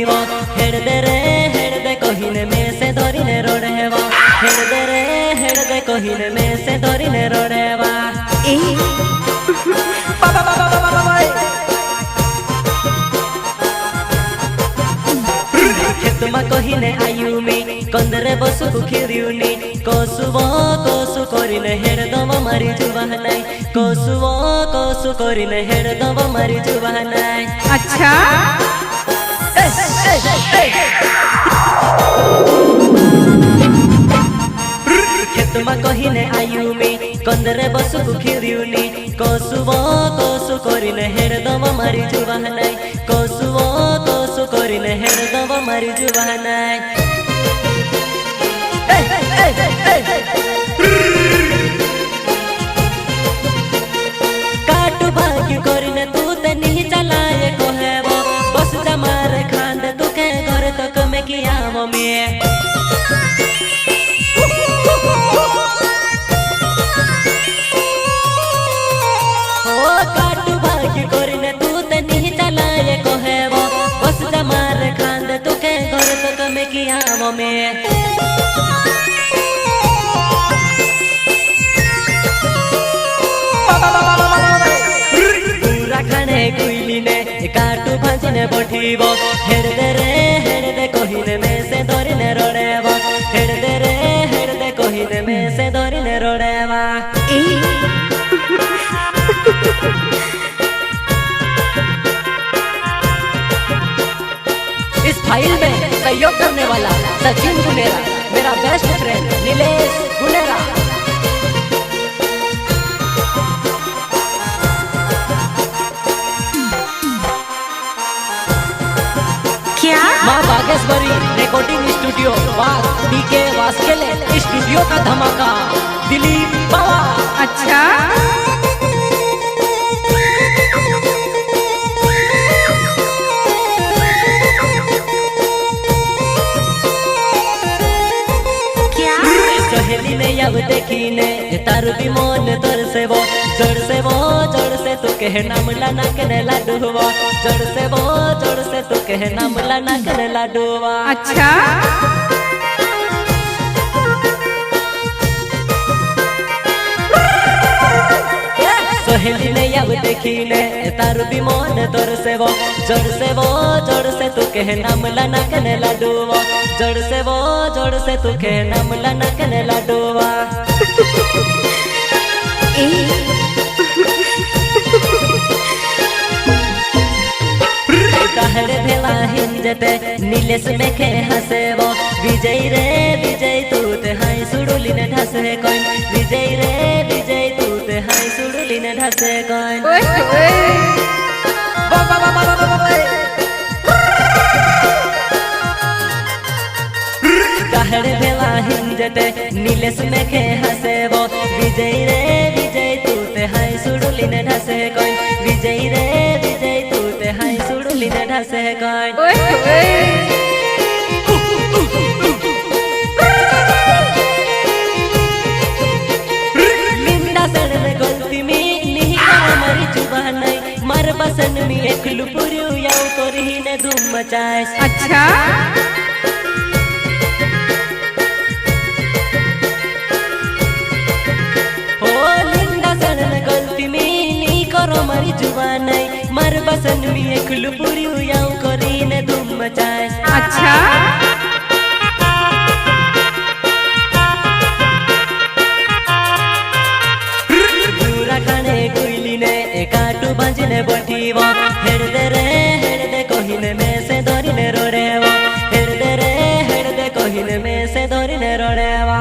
बठीवा हेड़ दे कहिने में से धरिने रोड़ेवा हेड़ दे कहिने में से धरिने रोड़ेवा खेतमा कहिने आयुमी कंदरे बसु कुखिरिउनी कोसु करिने हेड़ दम मारी जुबानाई कोसु करिने हेड़ दम मारी जुबानाई अच्छा खेतमा कहिने आयुमी कंदरे बसु कुखिरिउनी कोसु करिने हेड़ दम मारी जुबानाई कोसु करिने हेड़ दम मारी जुबानाई काटू भाग्य करिने तू ते नहीं चलाए कोहेबो बस जमार खांद तू के घर तक में किया मम्मी काटू भाग्य करिने तू ते नहीं चलाए कोहेबो बस जमार खांद तू के घर तक में किया मम्मी खाने कुइली ने काटू भांजने बठीबो हेड़ दे कहिने में से धरिने रोड़ेवा हेड़ दे कहिने में से धरिने रोड़ेवा इस फाइल में सहयोग करने वाला सचिन गुनेरा मेरा best friend Nilesh Gunera Maa Bageshwari recording studio BK Waskale studio का धमाका दिलीप बाबा अच्छा सहेली ने अब देखी ने तारू भी मन तोर से वो जड़ से तू कहे नाम लाना कने लाडूवा जड़ से तू कहे नाम लाना कने लाडूवा अच्छा सहेली ने अब देखी ने तारू भी मन तोर से वो जड़ से तू कहे नाम लाना कने लाडूवा जड़ से तू कहे नाम लाना कने लाडूवा कहरे भेला हिंजते नीलेश में खे हसे वो विजय तू ते हाई सुडुली ने ढसे कोइन विजय तू ते हाई सुडुली ने ढसे कोइन कहरे भेला हिंजते नीलेश में खे हसे वो विजय तू ते हाई सुडुली ने ढसे कोइन विजय तू ते हाई सुडुली ने ढसे कोइन लिंदा सड़ने गलती में नहीं हमारी जुबान नहीं मार बसन में एक लुपुरियो याव तो रही ने धूम मचाए अच्छा मारी जुबान नहीं मर बसन में एक लुपुरी याऊ करी ने धूम मचाए अच्छा पूरा खाने कुइली ने काटू बांजने बठीवा हेड़ दे कहिने में से धरिने रोड़ेवा हेड़ दे कहिने में से धरिने रोड़ेवा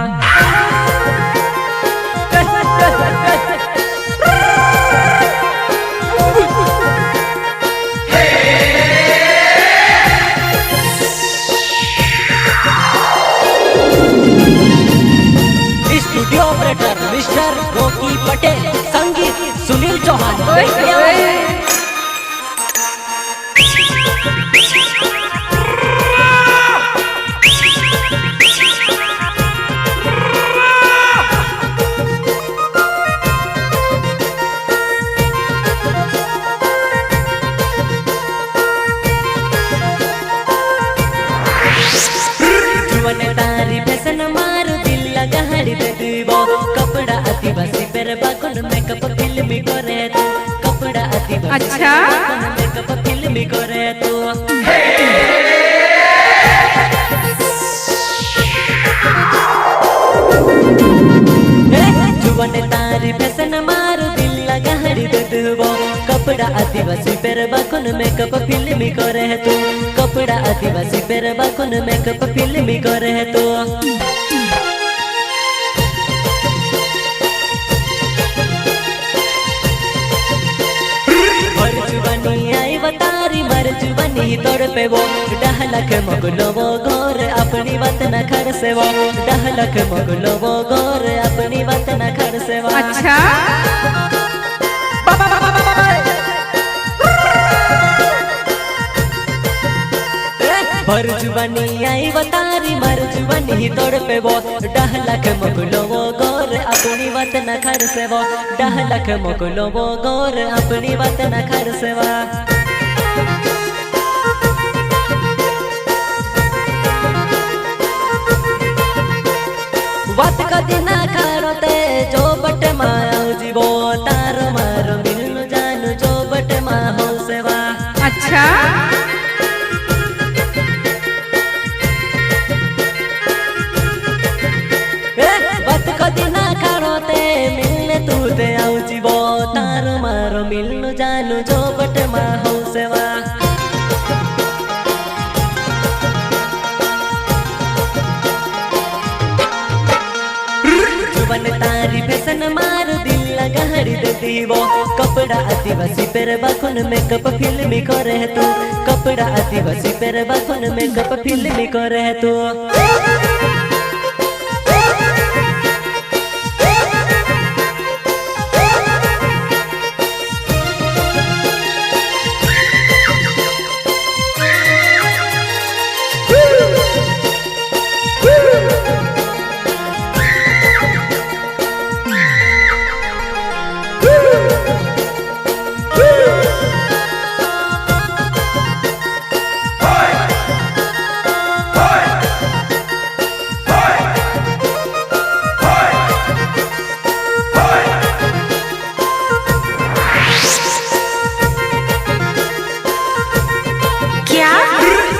ऑपरेटर मिस्टर रोकी पटेल संगीत सुनील चौहान आदिवासी पेर बाकुन मेकअप फिल्मी करे तू कपड़ा आदिवासी अच्छा मेकअप फिल्मी करे तू जुवन तारी फैशन मारू दिल लगा हरी दे देबो कपड़ा आदिवासी पेर बाकुन मेकअप फिल्मी करे तू कपड़ा आदिवासी पेर बाकुन मेकअप फिल्मी करे तू तारी मर जुबनी तोड़ पे वो डहलक मगलो वो गोर अपनी बात न खर से वो डहलक मगलो वो गोर अपनी बात न खर से वो अच्छा भर जुबनी आई बतारी मर जुबनी तोड़ पे वो डहलक मगलो वो गोर अपनी बात न खर से वो डहलक मगलो वो गोर अपनी बात न खर से वो बात कदी ना खारोते जो बट माऊ जीवो तार मारो मिलनु जानू जो बट मा हो सेवा अच्छा बात कदी ना खारोते मिलने तू ते आऊ जीवो तार मारो मिलनु जानू जो बट मा हो सेवा तारी फैशन मार दिल लगा हरी दे दीवो कपड़ा आदिवासी पेर बाकुन मेकअप फिल्मी करे तू कपड़ा आदिवासी पेर बाकुन मेकअप फिल्मी करे तू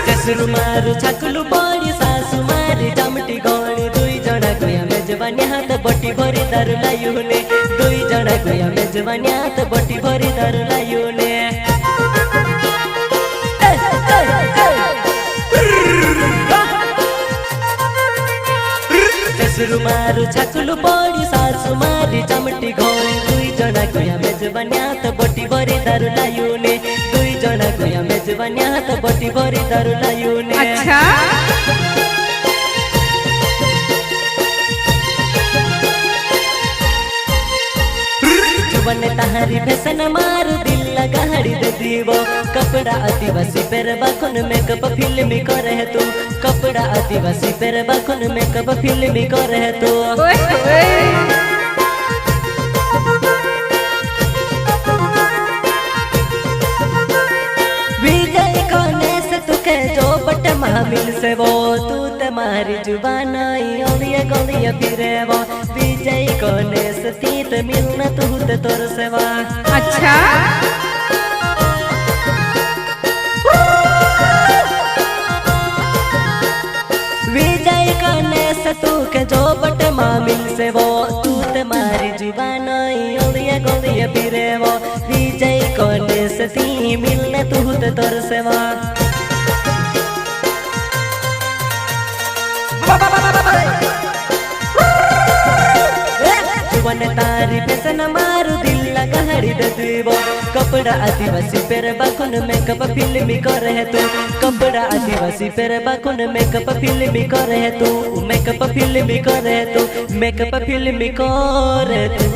ससुर मारू छकलू बड़ी सासु मारी टमटी गणी दुई जना गया मेजबानी हाथ बटी भरी दारू लायुने दुई जना गया मेजबानी हाथ बटी भरी दारू लायुने ससुर मारू छकलू बड़ी सासु मारी टमटी गणी दुई जना गया मेजबानी हाथ बटी भरी दारू लायुने दुई जना गया मेजबानी हाथ बटी भरी दारू लायुने अच्छा जुवन तारी फैशन मारू दिल लगा हरी दे दीवो कपड़ा आदिवासी पेर बाकुन मेकअप फिल्मी करे तू कपड़ा आदिवासी पेर बाकुन मेकअप फिल्मी करे तू विजय कोने से तुके जो बट मिल से वो तू तुम्हारी जुबान ओलिया गोलिया फिरे वो विजय कोने से तीत मिलना तू ते तोर सेवा अच्छा विजय कोने से तू के जो बट मिल से वो तू तुम्हारी जुबान ओलिया गोलिया फिरे वो विजय कोने से ती मिलना तू ते तोर सेवा जुवन तारी फैशन मारू दिल लगा हरी दे दीवो कपड़ा आदिवासी पेर बाकुन मेकअप फिल्मी करे तू कपड़ा आदिवासी पेर बाकुन मेकअप फिल्मी करे तू मेकअप फिल्मी करे तू मेकअप फिल्मी करे तू